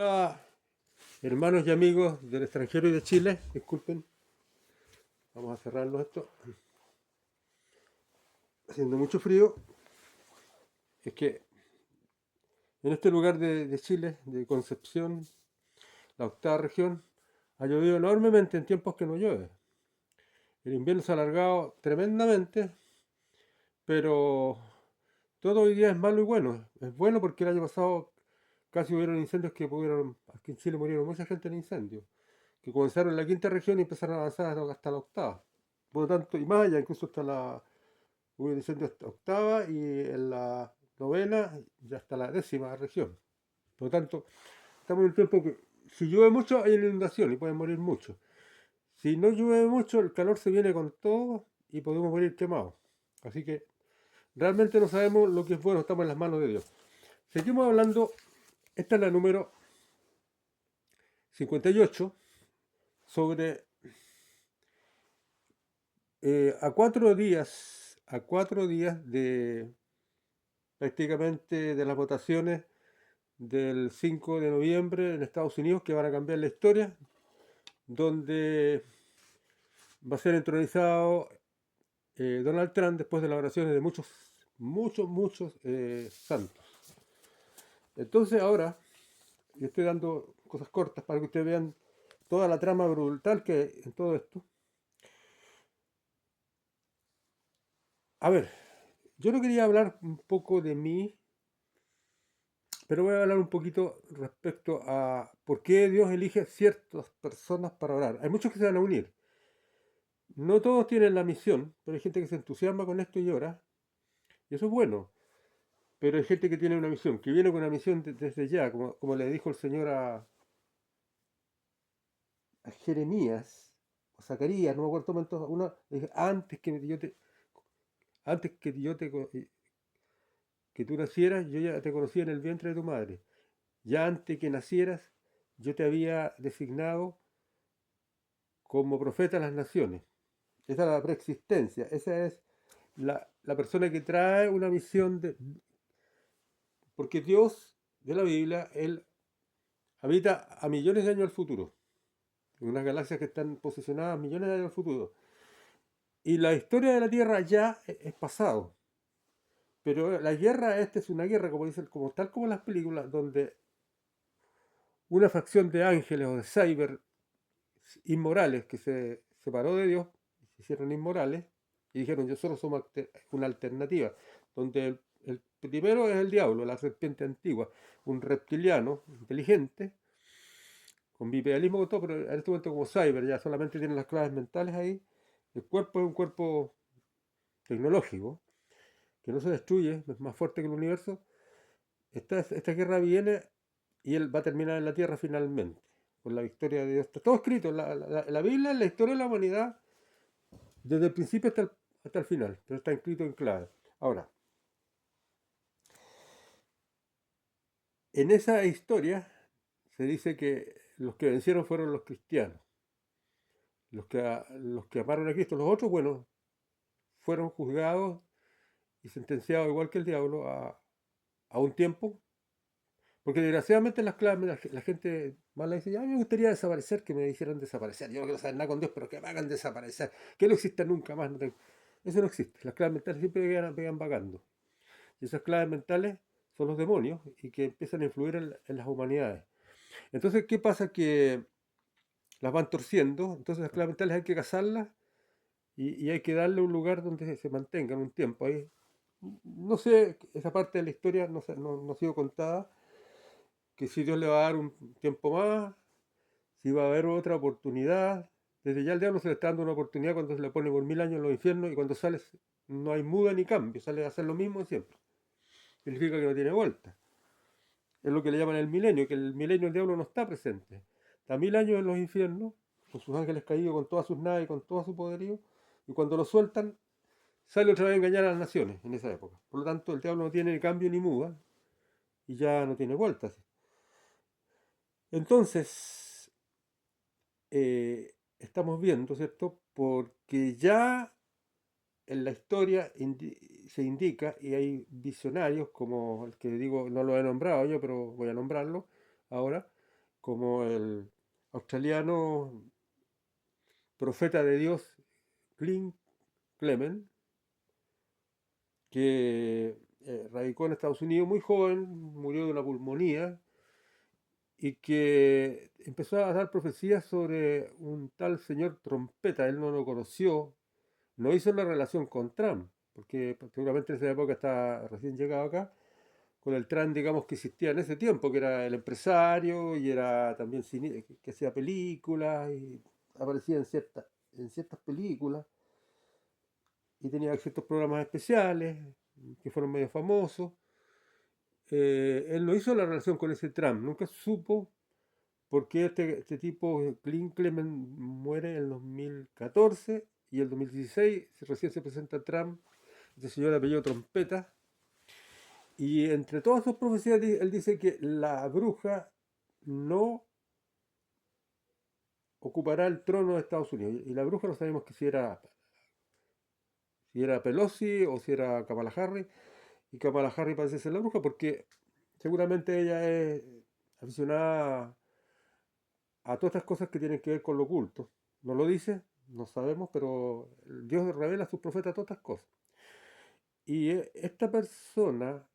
Hola, hermanos y amigos del extranjero y de Chile. Disculpen, vamos a cerrarlo esto. Haciendo mucho frío. Es que en este lugar de Chile, de Concepción, la octava región, ha llovido enormemente en tiempos que no llueve. El invierno se ha alargado tremendamente, pero todo hoy día es malo y bueno. Es bueno porque el año pasado casi hubieron incendios que pudieron, aquí en Chile murieron mucha gente en incendios, que comenzaron en la quinta región y empezaron a avanzar hasta la octava. Por lo tanto, y más allá, incluso hasta la hubo incendios hasta octava y en la novena ya hasta la décima región. Por lo tanto, estamos en un tiempo que si llueve mucho hay inundación y pueden morir muchos. Si no llueve mucho, el calor se viene con todo y podemos morir quemados. Así que realmente no sabemos lo que es bueno, estamos en las manos de Dios. Seguimos hablando, esta es la número 58, sobre a cuatro días de prácticamente de las votaciones del 5 de noviembre en Estados Unidos que van a cambiar la historia, donde va a ser entronizado Donald Trump después de las oraciones de muchos santos. Entonces ahora, yo estoy dando cosas cortas para que ustedes vean toda la trama brutal que hay en todo esto. A ver, yo no quería hablar un poco de mí, pero voy a hablar un poquito respecto a por qué Dios elige ciertas personas para orar. Hay muchos que se van a unir. No todos tienen la misión, pero hay gente que se entusiasma con esto y ora, y eso es bueno. Pero hay gente que tiene una misión, que viene con una misión desde ya, como le dijo el Señor a Jeremías, o Zacarías, no me acuerdo momento, uno, le dije, que tú nacieras, yo ya te conocía en el vientre de tu madre. Ya antes que nacieras, yo te había designado como profeta a las naciones. Esa es la preexistencia, esa es la persona que trae una misión porque Dios de la Biblia, Él habita a millones de años al futuro, en unas galaxias que están posicionadas a millones de años al futuro. Y la historia de la Tierra ya es pasado. Pero la guerra, esta es una guerra, como dicen, como tal como en las películas, donde una facción de ángeles o de cyber inmorales que se separó de Dios, se hicieron inmorales, y dijeron, yo solo somos una alternativa, donde el primero es el diablo, la serpiente antigua, un reptiliano inteligente, con bipedalismo con todo, pero en este momento como cyber, ya solamente tienen las claves mentales ahí. El cuerpo es un cuerpo tecnológico, que no se destruye, es más fuerte que el universo. Esta guerra viene y él va a terminar en la Tierra finalmente, con la victoria de Dios. Está todo escrito, la Biblia es la historia de la humanidad, desde el principio hasta el final, pero está escrito en clave. Ahora, en esa historia se dice que los que vencieron fueron los cristianos, los que amaron a Cristo. Los otros, bueno, fueron juzgados y sentenciados igual que el diablo a un tiempo, porque desgraciadamente las claves, la gente mala dice, ya me gustaría desaparecer, que me hicieran desaparecer, yo no quiero saber nada con Dios, pero que me hagan desaparecer, que no exista nunca más. Eso no existe, las claves mentales siempre pegan vagando, y esas claves mentales son los demonios y que empiezan a influir en las humanidades. Entonces, ¿qué pasa? Que las van torciendo, entonces las claves mentales hay que cazarlas y hay que darle un lugar donde se mantengan un tiempo. Ahí, no sé, esa parte de la historia no ha sido contada, que si Dios le va a dar un tiempo más, si va a haber otra oportunidad. Desde ya al diablo se le está dando una oportunidad cuando se le pone por 1000 años en los infiernos y cuando sale no hay muda ni cambio, sale a hacer lo mismo siempre. Significa que no tiene vuelta. Es lo que le llaman el milenio, que el milenio el diablo no está presente. Está 1000 años en los infiernos, con sus ángeles caídos, con todas sus naves, con todo su poderío, y cuando lo sueltan, sale otra vez a engañar a las naciones en esa época. Por lo tanto, el diablo no tiene ni cambio ni muda, y ya no tiene vueltas. Entonces, estamos viendo, ¿cierto? Porque ya en la historia se indica, y hay visionarios como el que digo, no lo he nombrado yo, pero voy a nombrarlo ahora, como el australiano profeta de Dios, Clint Clement, que radicó en Estados Unidos muy joven, murió de una pulmonía y que empezó a dar profecías sobre un tal señor Trompeta. Él no lo conoció, no hizo la relación con Trump, porque seguramente en esa época estaba recién llegado acá, con el Trump, digamos, que existía en ese tiempo, que era el empresario y era también que hacía películas y aparecía en ciertas películas y tenía ciertos programas especiales que fueron medio famosos. Él no hizo la relación con ese Trump, nunca supo por qué este tipo, Clint Clement, muere en el 2014 y el 2016 recién se presenta Trump, este señor de apellido Trompeta, y entre todas sus profecías él dice que la bruja no ocupará el trono de Estados Unidos. Y la bruja no sabemos que si era Pelosi o si era Kamala Harris. Y Kamala Harris parece ser la bruja porque seguramente ella es aficionada a todas estas cosas que tienen que ver con lo oculto. No lo dice, no sabemos, pero Dios revela a sus profetas todas estas cosas. Y esta persona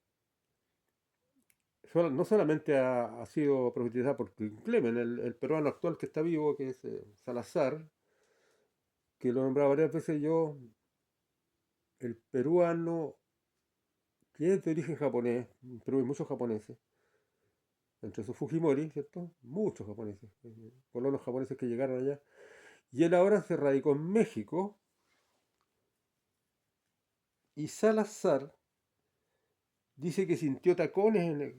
no solamente ha sido profetizada por Clemen, el peruano actual que está vivo, que es Salazar, que lo he nombrado varias veces yo, el peruano que es de origen japonés, en Perú hay muchos japoneses, entre esos Fujimori, ¿cierto? Muchos japoneses, colonos japoneses que llegaron allá. Y él ahora se radicó en México y Salazar dice que sintió tacones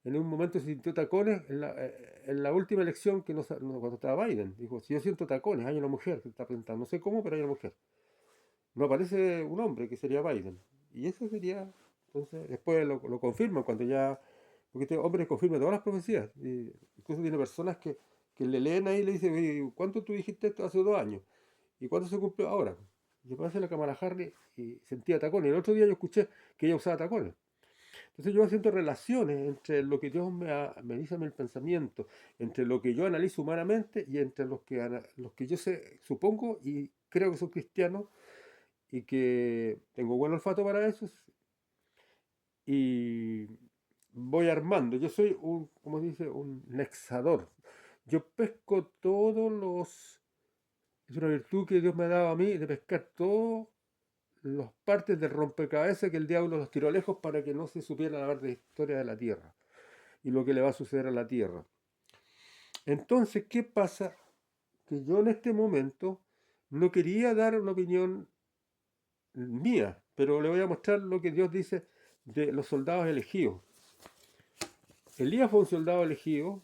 en un momento sintió tacones en la última elección que cuando estaba Biden. Dijo, si yo siento tacones, hay una mujer que está presentando, no sé cómo, pero hay una mujer. No aparece un hombre que sería Biden. Y eso sería, entonces, después lo confirman cuando ya, porque este hombre confirma todas las profecías. Y incluso tiene personas que le leen ahí y le dicen, "Oye, ¿cuánto tú dijiste esto hace 2 años? ¿Y cuánto se cumplió ahora?" Yo pasé la Kamala Harris y sentía tacones. El otro día yo escuché que ella usaba tacones. Entonces yo haciendo relaciones entre lo que Dios me dice en el pensamiento, entre lo que yo analizo humanamente y entre los que yo sé, supongo y creo que son cristianos y que tengo buen olfato para eso y voy armando. Yo soy como dice, un nexador. Yo pesco todos los... Es una virtud que Dios me ha dado a mí de pescar todas las partes del rompecabezas que el diablo los tiró lejos para que no se supiera la verdadera historia de la tierra y lo que le va a suceder a la tierra. Entonces, ¿qué pasa? Que yo en este momento no quería dar una opinión mía, pero le voy a mostrar lo que Dios dice de los soldados elegidos. Elías fue un soldado elegido,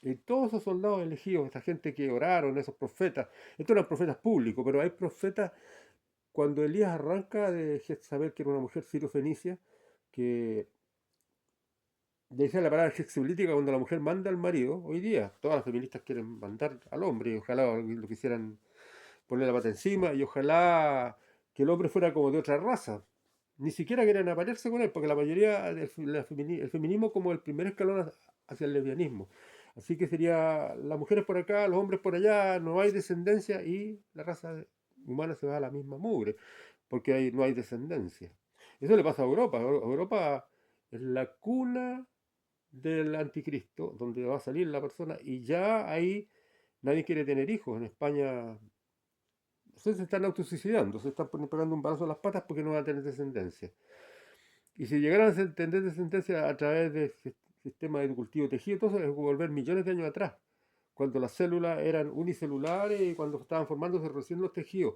y todos esos soldados elegidos, esta gente que oraron, esos profetas, estos eran profetas públicos, pero hay profetas, cuando Elías arranca de Jezabel, que era una mujer sirio-fenicia, que dice la palabra flexibilítica cuando la mujer manda al marido, hoy día todas las feministas quieren mandar al hombre, y ojalá lo quisieran poner la pata encima, y ojalá que el hombre fuera como de otra raza. Ni siquiera quieren aparearse con él, porque la mayoría el feminismo como el primer escalón hacia el lesbianismo. Así que sería las mujeres por acá, los hombres por allá, no hay descendencia y la raza humana se va a la misma mugre, porque no hay descendencia. Eso le pasa a Europa. Europa es la cuna del anticristo, donde va a salir la persona y ya ahí nadie quiere tener hijos. En España se están autosuicidando, se están pegando un balazo a las patas porque no van a tener descendencia. Y si llegaran a tener descendencia a través del sistema de cultivo tejido, entonces es volver millones de años atrás, cuando las células eran unicelulares y cuando estaban formándose recién los tejidos.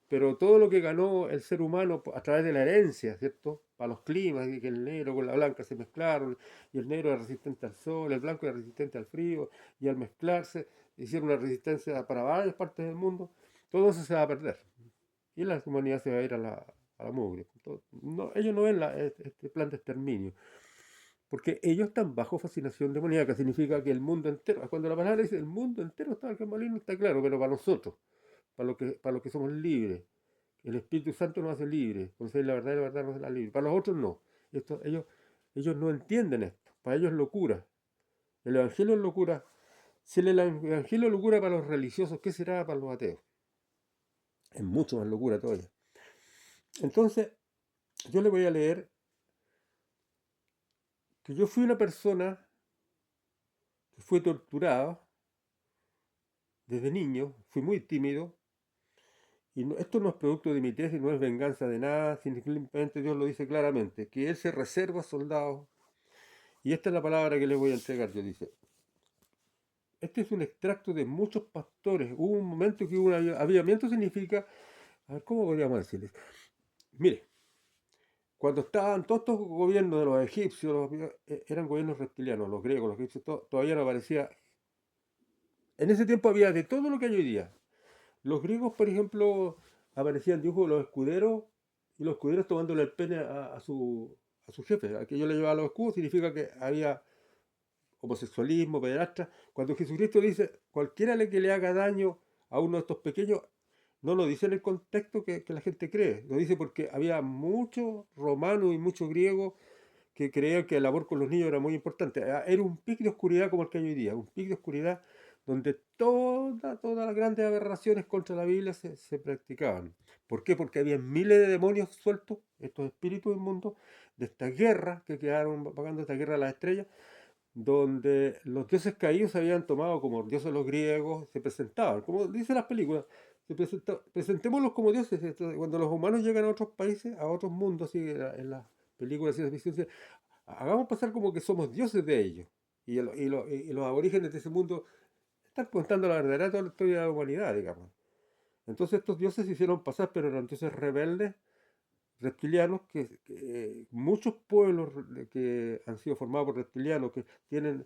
Pero todo lo que ganó el ser humano a través de la herencia, ¿cierto? Para los climas, que el negro con la blanca se mezclaron, y el negro era resistente al sol, el blanco era resistente al frío, y al mezclarse hicieron una resistencia para varias partes del mundo, todo eso se va a perder. Y la humanidad se va a ir a la mugre. Ellos no ven este plan de exterminio, porque ellos están bajo fascinación demoníaca, significa que el mundo entero, cuando la palabra dice el mundo entero está al maligno, está claro, pero para nosotros, para los que somos libres. El Espíritu Santo nos hace libres. Conocer la verdad y la verdad nos hace libre. Para los otros no. Ellos no entienden esto. Para ellos es locura. El Evangelio es locura. Si el Evangelio es locura para los religiosos, ¿qué será para los ateos? Es mucho más locura todavía. Entonces, yo le voy a leer que yo fui una persona que fue torturada desde niño, fui muy tímido, y esto no es producto de mi tesis, no es venganza de nada, simplemente Dios lo dice claramente, que Él se reserva soldados, y esta es la palabra que les voy a entregar, yo dice. Este es un extracto de muchos pastores. Hubo un momento que hubo un avivamiento, significa, a ver, ¿cómo podríamos decirles? Mire, cuando estaban todos estos gobiernos de los egipcios, eran gobiernos reptilianos, los griegos, los egipcios, todavía no aparecía. En ese tiempo había de todo lo que hay hoy día. Los griegos, por ejemplo, aparecían dibujos de los escuderos y los escuderos tomándole el pene a su jefe. A que yo le llevaba los escudos significa que había homosexualismo, pederastra. Cuando Jesucristo dice cualquiera que le haga daño a uno de estos pequeños, no lo dice en el contexto que la gente cree. Lo dice porque había muchos romanos y muchos griegos que creían que el amor con los niños era muy importante. Era un pic de oscuridad como el que hay hoy día, un pic de oscuridad donde todas las grandes aberraciones contra la Biblia se practicaban. ¿Por qué? Porque había miles de demonios sueltos, estos espíritus inmundos, de esta guerra que quedaron pagando esta guerra a las estrellas, donde los dioses caídos se habían tomado como dioses los griegos, se presentaban, como dicen las películas, presentémoslos como dioses. Entonces, cuando los humanos llegan a otros países, a otros mundos, así en las películas de ciencia ficción, hagamos pasar como que somos dioses de ellos. Y los aborígenes de ese mundo están contando la verdadera toda la historia de la humanidad, digamos. Entonces estos dioses se hicieron pasar, pero eran dioses rebeldes, reptilianos, que muchos pueblos que han sido formados por reptilianos, que tienen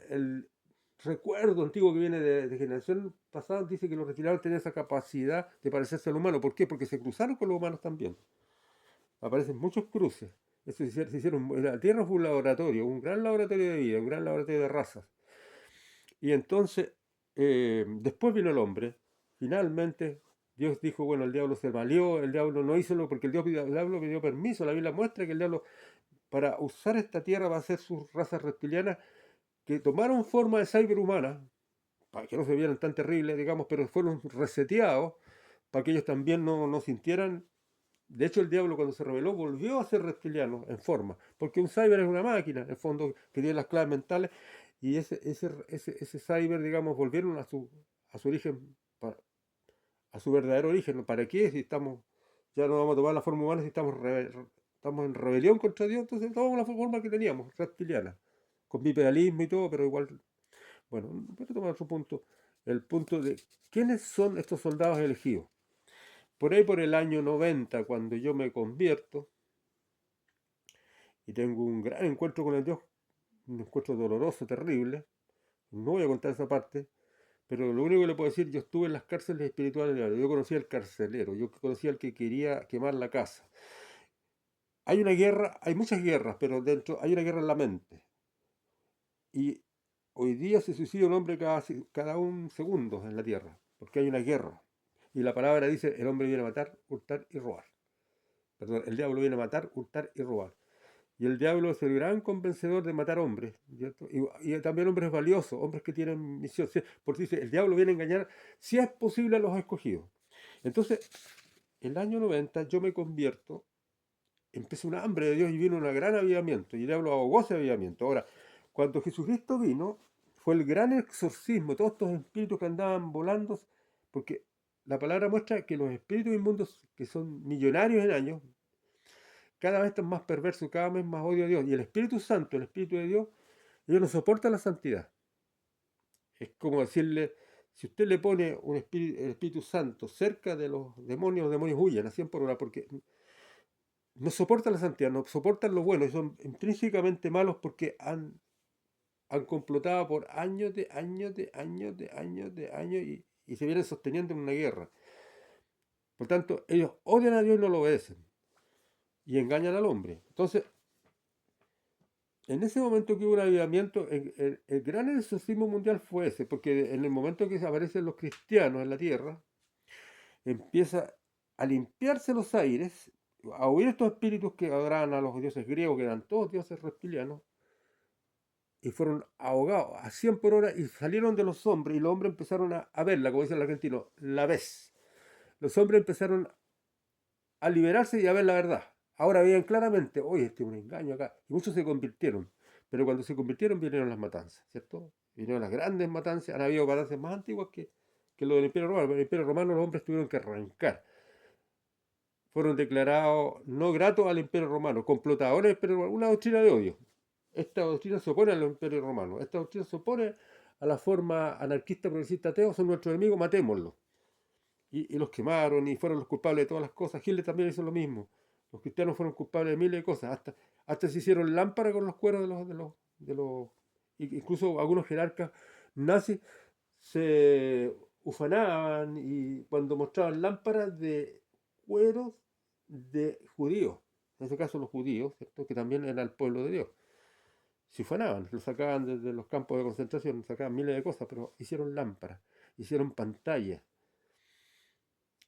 el recuerdo antiguo que viene de generación pasada, dice que los reptilianos tenían esa capacidad de parecerse al humano. ¿Por qué? Porque se cruzaron con los humanos también. Aparecen muchos cruces. Eso se hicieron, la Tierra fue un laboratorio, un gran laboratorio de vida, un gran laboratorio de razas. Y entonces, después vino el hombre. Finalmente, Dios dijo, bueno, el diablo se valió, el diablo no hizo lo porque el diablo pidió permiso. La Biblia muestra que el diablo, para usar esta tierra, va a hacer sus razas reptilianas que tomaron forma de cyberhumana, para que no se vieran tan terribles, digamos, pero fueron reseteados para que ellos también no sintieran. De hecho, el diablo cuando se reveló volvió a ser reptiliano en forma, porque un cyber es una máquina, en el fondo, que tiene las claves mentales, y ese cyber, digamos, volvieron a su origen, a su verdadero origen. ¿Para qué? Si estamos, ya no vamos a tomar la forma humana, si estamos en rebelión contra Dios, entonces tomamos la forma que teníamos, reptiliana, con bipedalismo y todo, pero igual. Bueno, voy a tomar otro punto, el punto de quiénes son estos soldados elegidos. Por ahí por el año 90, cuando yo me convierto y tengo un gran encuentro con el Dios, un encuentro doloroso, terrible, no voy a contar esa parte, pero lo único que le puedo decir, yo estuve en las cárceles espirituales, yo conocí al carcelero, yo conocí al que quería quemar la casa. Hay una guerra, hay muchas guerras, pero dentro hay una guerra en la mente. Y hoy día se suicida un hombre cada un segundo en la tierra, porque hay una guerra. Y la palabra dice, el hombre viene a matar, hurtar y robar. Perdón, el diablo viene a matar, hurtar y robar. Y el diablo es el gran convencedor de matar hombres, ¿cierto? Y también hombres valiosos, hombres que tienen misión. Porque dice, el diablo viene a engañar, si es posible, a los escogidos. Entonces, el año 90 yo me convierto, empezó un hambre de Dios y vino un gran avivamiento. Y el diablo ahogó ese avivamiento. Ahora, cuando Jesucristo vino, fue el gran exorcismo, todos estos espíritus que andaban volando, porque la palabra muestra que los espíritus inmundos, que son millonarios en años, cada vez están más perversos, cada vez más odio a Dios. Y el Espíritu Santo, el Espíritu de Dios, ellos no soportan la santidad. Es como decirle, si usted le pone el Espíritu Santo cerca de los demonios huyen a 100 por hora, porque no soportan la santidad, no soportan lo bueno, y son intrínsecamente malos porque han complotado por años y se vienen sosteniendo en una guerra. Por tanto, ellos odian a Dios y no lo obedecen. Y engañan al hombre. Entonces, en ese momento que hubo un avivamiento, el gran exorcismo mundial fue ese, porque en el momento que aparecen los cristianos en la tierra, empieza a limpiarse los aires, a huir estos espíritus que adoraban a los dioses griegos, que eran todos dioses reptilianos, y fueron ahogados a 100 por hora y salieron de los hombres y los hombres empezaron a verla, como dice el argentino, la ves. Los hombres empezaron a liberarse y a ver la verdad. Ahora veían claramente, oye, este es un engaño acá. Y muchos se convirtieron. Pero cuando se convirtieron vinieron las matanzas, ¿cierto? Vinieron las grandes matanzas. Han habido matanzas más antiguas que lo del Imperio Romano. Pero en el Imperio Romano los hombres tuvieron que arrancar. Fueron declarados no gratos al Imperio Romano, complotadores del Imperio Romano. Una doctrina de odio. Esta doctrina se opone al Imperio Romano. Esta doctrina se opone a la forma anarquista, progresista, ateo. Son nuestros enemigos, matémoslos. Y los quemaron y fueron los culpables de todas las cosas. Hitler también hizo lo mismo. Los cristianos fueron culpables de miles de cosas. Hasta se hicieron lámparas con los cueros de los incluso algunos jerarcas nazis se ufanaban y cuando mostraban lámparas de cueros de judíos, en este caso los judíos, ¿cierto? Que también era el pueblo de Dios. Se ufanaban, lo sacaban desde los campos de concentración, sacaban miles de cosas, pero hicieron lámparas, hicieron pantallas.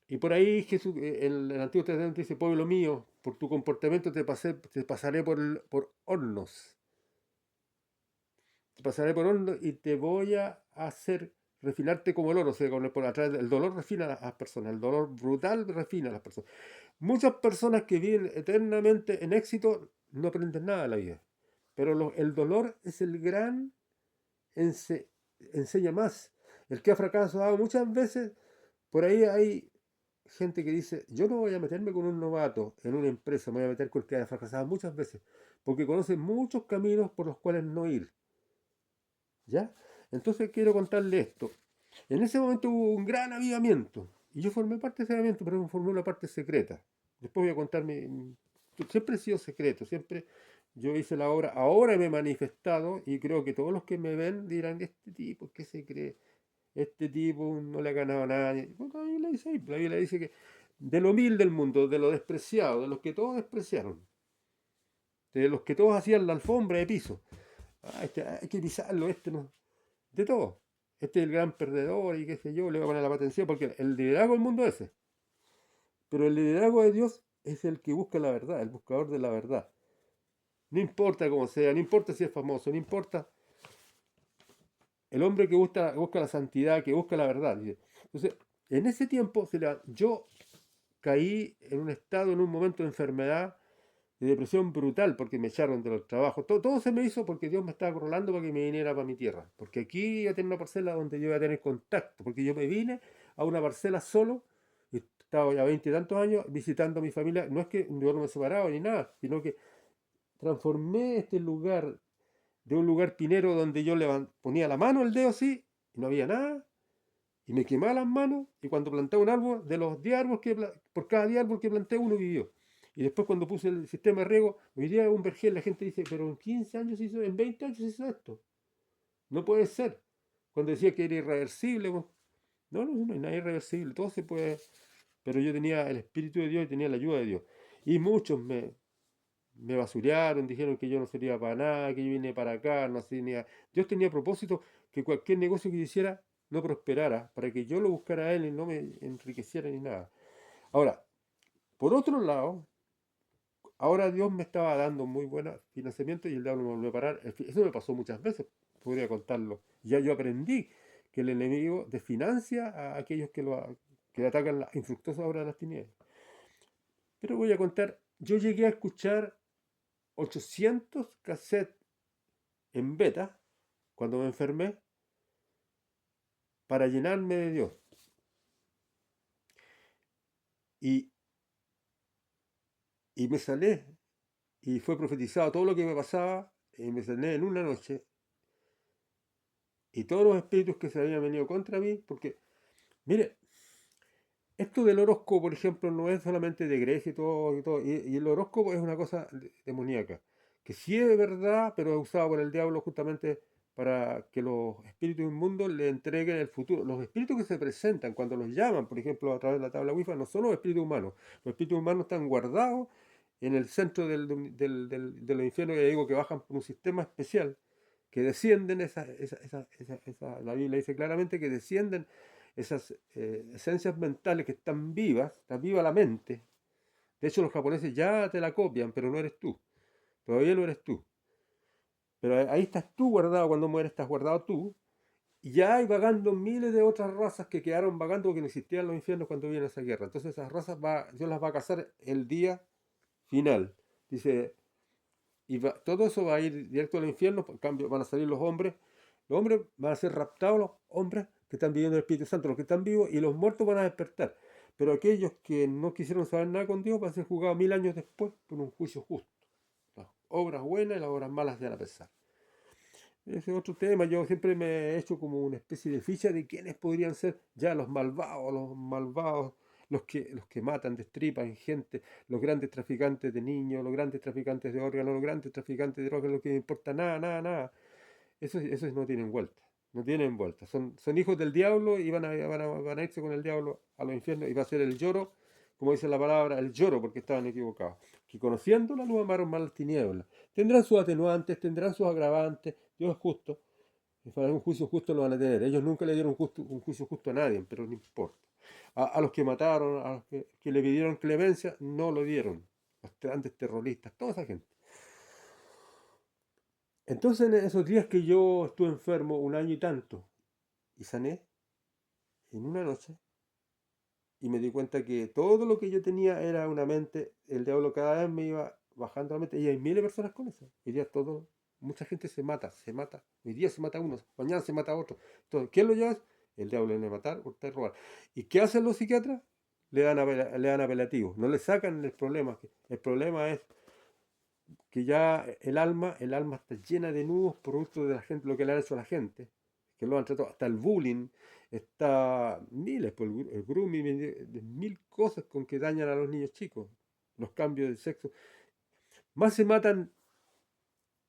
Y por ahí Jesús, el Antiguo Testamento dice, pueblo mío, por tu comportamiento te pasaré por hornos. Te pasaré por hornos y te voy a hacer refinarte como el oro. O sea, a través del dolor refina a las personas. El dolor brutal refina a las personas. Muchas personas que viven eternamente en éxito no aprenden nada de la vida. Pero el dolor es el gran enseña más. El que ha fracasado muchas veces, por ahí hay gente que dice, yo no voy a meterme con un novato en una empresa, me voy a meter con el que ha fracasado muchas veces, porque conoce muchos caminos por los cuales no ir. ¿Ya? Entonces quiero contarle esto. En ese momento hubo un gran avivamiento, y yo formé parte de ese avivamiento, pero formé una parte secreta. Después voy a contar siempre he sido secreto, siempre yo hice la obra, ahora me he manifestado, y creo que todos los que me ven dirán, este tipo, ¿qué se cree? Este tipo no le ha ganado a nadie. Bueno, la Biblia dice ahí, la Biblia dice que de lo humilde del mundo, de lo despreciado, de los que todos despreciaron, de los que todos hacían la alfombra de piso. Este hay que pisarlo, este no. De todo. Este es el gran perdedor y qué sé yo, le voy a poner la atención porque el liderazgo del mundo es ese. Pero el liderazgo de Dios es el que busca la verdad, el buscador de la verdad. No importa cómo sea, no importa si es famoso, no importa. El hombre que busca la santidad, que busca la verdad. Entonces, en ese tiempo yo caí en un estado, en un momento de enfermedad, de depresión brutal, porque me echaron de los trabajos. Todo se me hizo porque Dios me estaba controlando para que me viniera para mi tierra. Porque aquí iba a tener una parcela donde yo iba a tener contacto. Porque yo me vine a una parcela solo, y estaba ya 20 y tantos años visitando a mi familia. No es que yo no me separaba ni nada, sino que transformé este lugar de un lugar pinero donde yo ponía la mano, el dedo así, y no había nada, y me quemaba las manos, y cuando plantaba un árbol, de los 10 árboles por cada 10 árboles que planté, uno vivió. Y después cuando puse el sistema de riego, hoy día un vergel, la gente dice, pero en 15 años se hizo, en 20 años se hizo esto. No puede ser. Cuando decía que era irreversible, no, no hay nada irreversible, todo se puede. Pero yo tenía el Espíritu de Dios y tenía la ayuda de Dios. Y muchos me basurearon, dijeron que yo no servía para nada, que yo vine para acá, no tenía. Dios tenía propósito que cualquier negocio que yo hiciera no prosperara, para que yo lo buscara a Él y no me enriqueciera ni nada. Ahora, por otro lado, ahora Dios me estaba dando muy buen financiamiento y el diablo me volvió a parar. Eso me pasó muchas veces, podría contarlo. Ya yo aprendí que el enemigo desfinancia a aquellos que atacan la infructuosa obra de las tinieblas. Pero voy a contar, yo llegué a escuchar 800 cassettes en beta cuando me enfermé para llenarme de Dios. Y, y me sané y fue profetizado todo lo que me pasaba y me sané en una noche y todos los espíritus que se habían venido contra mí, porque, mire, esto del horóscopo, por ejemplo, no es solamente de Grecia y el horóscopo es una cosa demoníaca, que sí es verdad, pero es usado por el diablo justamente para que los espíritus inmundos le entreguen el futuro. Los espíritus que se presentan cuando los llaman, por ejemplo, a través de la tabla Ouija, no son los espíritus humanos. Los espíritus humanos están guardados en el centro de los infiernos, que digo que bajan por un sistema especial, que descienden la Biblia dice claramente que descienden esas esencias mentales que están vivas, está viva la mente. De hecho, los japoneses ya te la copian, pero no eres tú. Todavía no eres tú. Pero ahí estás tú guardado, cuando mueres estás guardado tú, y ya hay vagando miles de otras razas que quedaron vagando porque no existían los infiernos cuando viene esa guerra. Entonces esas razas Dios las va a cazar el día final. Dice, todo eso va a ir directo al infierno, por cambio van a salir los hombres van a ser raptados, los hombres que están viviendo el Espíritu Santo, los que están vivos, y los muertos van a despertar. Pero aquellos que no quisieron saber nada con Dios van a ser juzgados 1000 años después por un juicio justo. Las obras buenas y las obras malas de a pesar. Ese es otro tema. Yo siempre me he hecho como una especie de ficha de quiénes podrían ser ya los malvados, los que matan, destripan gente, los grandes traficantes de niños, los grandes traficantes de órganos, los grandes traficantes de drogas, lo que no importa nada, nada, nada. Esos no tienen vuelta, no tienen vuelta. Son hijos del diablo y van a irse con el diablo a los infiernos y va a ser el lloro, como dice la palabra, el lloro, porque estaban equivocados. Que conociendo la luz amaron más las tinieblas. Tendrán sus atenuantes, tendrán sus agravantes. Dios es justo. Y para un juicio justo lo van a tener. Ellos nunca le dieron un juicio justo a nadie, pero no importa. A los que mataron, a los que le pidieron clemencia, no lo dieron. Los grandes terroristas, toda esa gente. Entonces, en esos días que yo estuve enfermo, un año y tanto, y sané en una noche, y me di cuenta que todo lo que yo tenía era una mente, el diablo cada vez me iba bajando la mente, y hay miles de personas con eso. Hoy día mucha gente se mata. Hoy día se mata uno, mañana se mata otro. Entonces, ¿quién lo lleva? El diablo viene a matar, hurtar y robar. ¿Y qué hacen los psiquiatras? Le dan apelativos, no le sacan el problema. El problema es que ya el alma está llena de nudos producto de la gente, lo que le han hecho a la gente, que lo han tratado, hasta el bullying, está miles, pues, el grooming, de mil cosas con que dañan a los niños chicos, los cambios de sexo. Más se matan,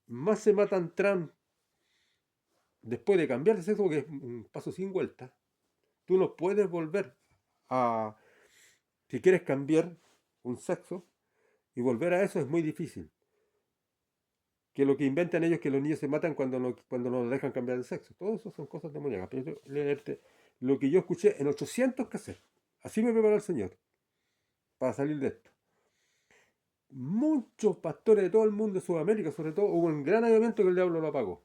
más se matan trans después de cambiar de sexo, porque es un paso sin vuelta. Tú no puedes volver a, si quieres cambiar un sexo y volver a eso es muy difícil. Que lo que inventan ellos es que los niños se matan cuando no los dejan cambiar de sexo. Todo eso son cosas demoníacas. Pero yo leerte lo que yo escuché en 800 cassettes. Así me preparó el Señor para salir de esto. Muchos pastores de todo el mundo, de Sudamérica sobre todo, hubo un gran avivamiento que el diablo lo apagó.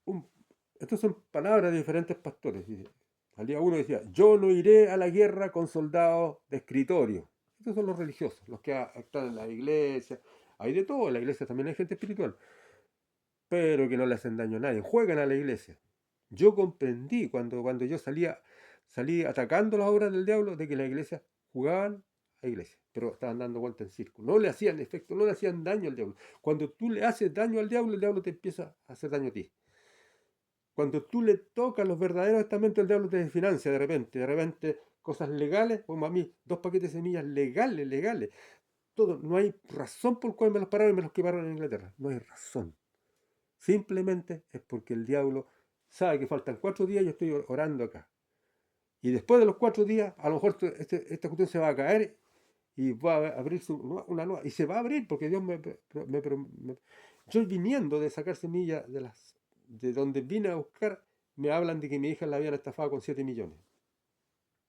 Un- Estas son palabras de diferentes pastores. Al día uno decía, yo no iré a la guerra con soldados de escritorio. Estos son los religiosos, los que están en la iglesia. Hay de todo, en la iglesia también hay gente espiritual, pero que no le hacen daño a nadie, juegan a la iglesia. Yo comprendí cuando yo salí atacando las obras del diablo de que la iglesia jugaban a la iglesia, pero estaban dando vueltas en círculo. No le hacían efecto, no le hacían daño al diablo. Cuando tú le haces daño al diablo, el diablo te empieza a hacer daño a ti. Cuando tú le tocas los verdaderos estamentos, el diablo te financia de repente cosas legales, como a mí, 2 paquetes de semillas legales, legales. Todo, no hay razón por cual me los pararon y me los quemaron en Inglaterra. No hay razón. Simplemente es porque el diablo sabe que faltan 4 días y yo estoy orando acá. Y después de los 4 días, a lo mejor esta cuestión se va a caer y va a abrirse una nueva. Y se va a abrir porque Dios yo viniendo de sacar semillas de donde vine a buscar, me hablan de que mi hija la habían estafado con 7 millones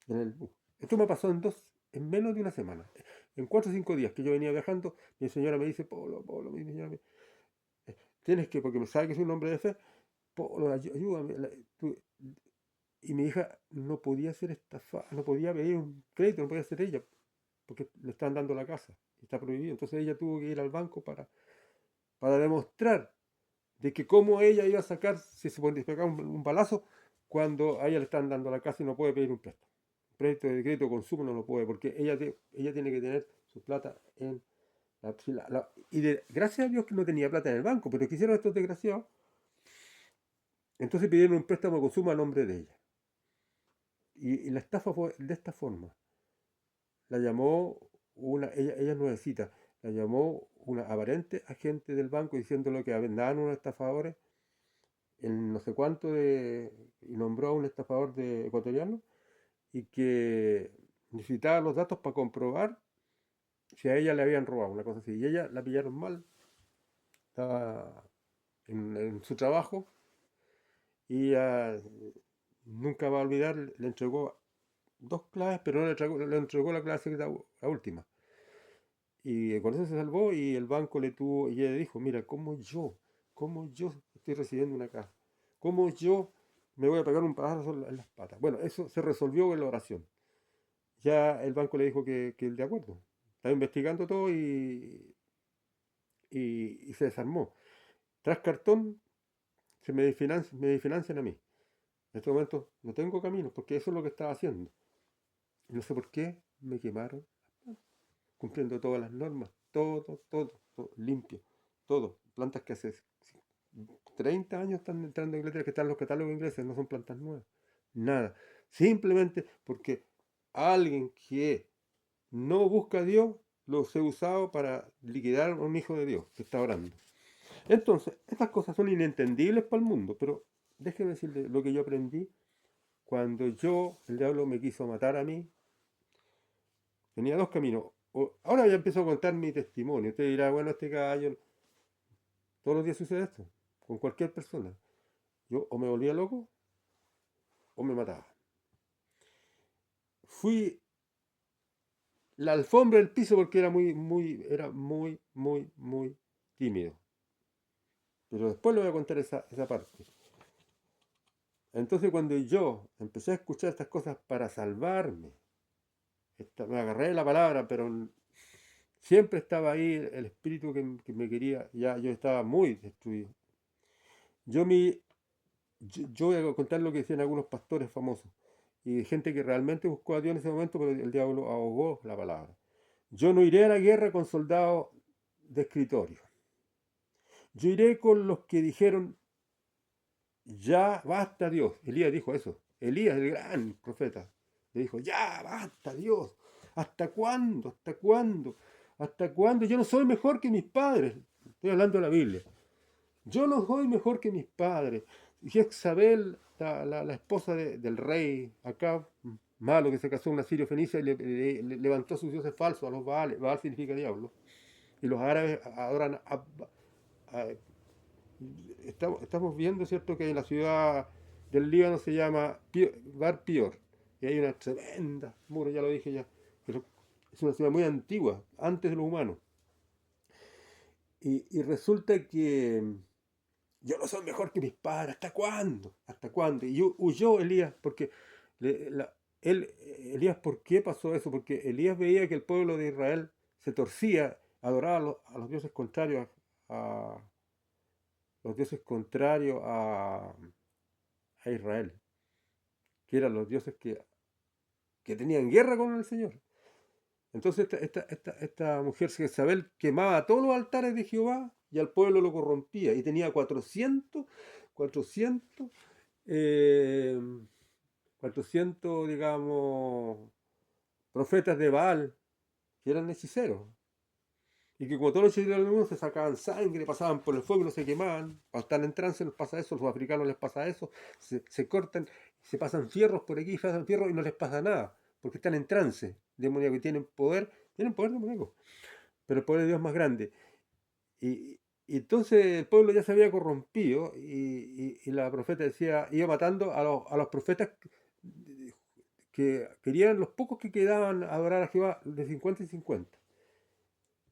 en el bus. Esto me pasó en menos de una semana. En 4 o 5 días que yo venía viajando, mi señora me dice, Pablo, mi señora tienes que, porque me sabe que soy un hombre de fe, Pablo, ayúdame. Y mi hija no podía ser estafada, no podía pedir un crédito, no podía ser ella, porque le están dando la casa, y está prohibido. Entonces ella tuvo que ir al banco para demostrar de que cómo ella iba a sacar, si se puede pegar un balazo, cuando a ella le están dando la casa y no puede pedir un préstamo. Un préstamo de crédito de consumo no lo puede, porque ella tiene que tener su plata en gracias a Dios que no tenía plata en el banco, pero quisieron estos desgraciados, entonces pidieron un préstamo de consumo a nombre de ella. Y la estafa fue de esta forma. La llamó ella es nuevecita, la llamó una aparente agente del banco diciéndole que andaban unos estafadores en no sé cuánto y nombró a un estafador ecuatoriano y que necesitaba los datos para comprobar si a ella le habían robado, una cosa así. Y ella la pillaron mal, estaba en su trabajo y nunca va a olvidar, le entregó 2 claves, pero no le entregó la clave secreta, la última. Y con eso se salvó y el banco le tuvo, y ella dijo, mira, cómo yo estoy recibiendo una caja? ¿Cómo yo me voy a pegar un pájaro en las patas? Bueno, eso se resolvió en la oración. Ya el banco le dijo que de acuerdo. Estaba investigando todo y se desarmó. Tras cartón, me financian a mí. En este momento no tengo camino, porque eso es lo que estaba haciendo. Y no sé por qué me quemaron, cumpliendo todas las normas, todo, limpio, todo. Plantas que hace 30 años están entrando en Inglaterra, que están en los catálogos ingleses, no son plantas nuevas. Nada. Simplemente porque alguien que no busca a Dios los he usado para liquidar a un hijo de Dios que está orando. Entonces, estas cosas son inentendibles para el mundo, pero déjeme decirle lo que yo aprendí cuando el diablo me quiso matar a mí. Tenía dos caminos. Ahora ya empiezo a contar mi testimonio. Usted dirá, bueno, este caballo, todos los días sucede esto, con cualquier persona. Yo o me volvía loco o me mataba. Fui la alfombra del piso porque era muy tímido. Pero después le voy a contar esa parte. Entonces cuando yo empecé a escuchar estas cosas para salvarme, me agarré de la palabra, pero siempre estaba ahí el espíritu que me quería, ya yo estaba muy destruido. Yo, mi, yo voy a contar lo que decían algunos pastores famosos y gente que realmente buscó a Dios en ese momento, pero el diablo ahogó la palabra. Yo no iré a la guerra con soldados de escritorio. Yo iré con los que dijeron, ya basta Dios. Elías dijo eso. Elías, el gran profeta, le dijo, ya basta Dios. ¿Hasta cuándo? ¿Hasta cuándo? ¿Hasta cuándo? Yo no soy mejor que mis padres. Estoy hablando de la Biblia. Yo no soy mejor que mis padres. Y Jezabel, la esposa del rey acá, malo, que se casó con una sirio fenicia y le levantó sus dioses falsos a los Baales. Baal significa diablo. Y los árabes adoran a- estamos viendo, ¿cierto?, que en la ciudad del Líbano se llama Bar Pior. Y hay una tremenda muro, ya lo dije ya. Pero es una ciudad muy antigua, antes de los humanos. Y resulta que yo no soy mejor que mis padres. ¿Hasta cuándo? ¿Hasta cuándo? Y huyó Elías, porque Elías, ¿por qué pasó eso? Porque Elías veía que el pueblo de Israel se torcía, adoraba a los dioses contrarios a los dioses contrarios a Israel, que eran los dioses que tenían guerra con el Señor. Entonces esta mujer Jezabel quemaba todos los altares de Jehová y al pueblo lo corrompía. Y tenía 400, eh, 400, digamos, profetas de Baal, que eran hechiceros. Y que como todos los hechiceros del mundo se sacaban sangre, pasaban por el fuego y no se quemaban. Cuando están en trance les pasa eso, a los africanos les pasa eso. Se cortan, se pasan fierros por aquí, pasan fierros y no les pasa nada. Porque están en trance demoníaco y tienen poder demoníaco. Pero el poder de Dios es más grande. Y entonces el pueblo ya se había corrompido y la profeta decía, iba matando a los profetas que querían, los pocos que quedaban a adorar a Jehová, de 50 y 50.